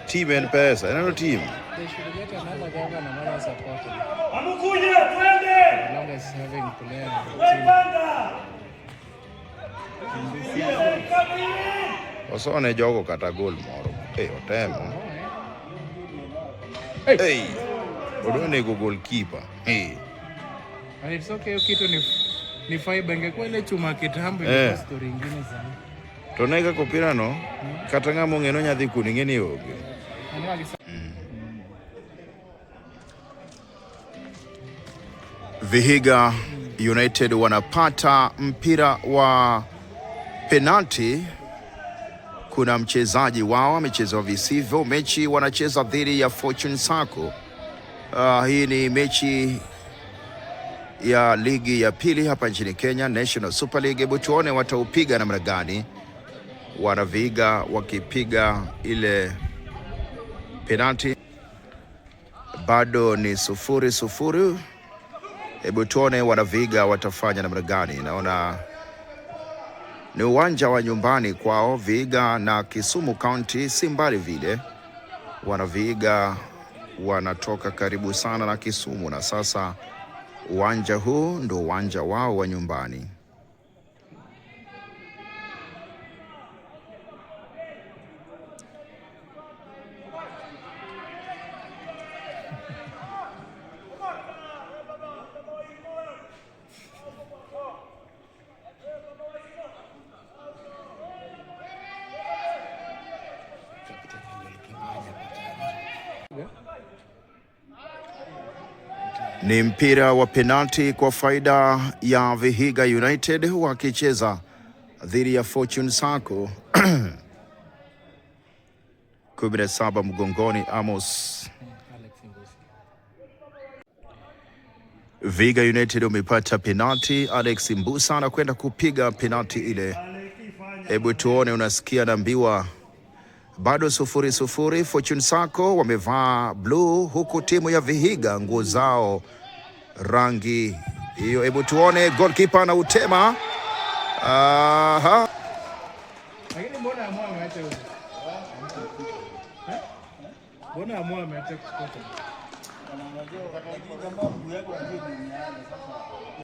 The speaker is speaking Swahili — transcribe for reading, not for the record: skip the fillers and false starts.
Team and pesa, another team. They should get another governor and another supporter. Amukuje, twende! As long as having players Osone jogo kata gol moro. Otemo. Hey! Odone go goalkeeper. Hey. And it's okay kitu ni fiber ingekuwa ile chuma kitambo ile story nyingine sana. To nega kopira no kata ngamo ngeno nyadhi kuni ngeni oge. Vihiga United wanapata mpira wa penalti. Kuna mchezaji wao amecheza visivyo. Mechi wanacheza dhidi ya Fortune Sacco. Hii ni mechi ya ligi ya pili hapa nchini Kenya, National Super League. Hebu tuone wataupiga namna gani. Wanavihiga wakipiga ile penalti. Bado ni 0-0. Hebu tuone wanavihiga watafanya namna gani. Naona ni uwanja wa nyumbani kwao. Vihiga na Kisumu County si mbali vile. Wanavihiga wanatoka karibu sana na Kisumu, na sasa uwanja huu ndo uwanja wao wa nyumbani. Ni mpira wa penalti kwa faida ya Vihiga United wakicheza dhidi ya Fortune Sacco. 17 mgongoni Amos. Vihiga United umepata penalti. Alex Mbusa anakwenda kupiga penalti ile. Hebu tuone, unasikia naambiwa bado 0-0. Fortune Sacco wamevaa blue, huku timu ya Vihiga nguo zao rangi hiyo. Hebu tuone, goalkeeper na utema. Aha. Lakini mbona amua ameacha huko? Mbona amua ameacha kuchukua?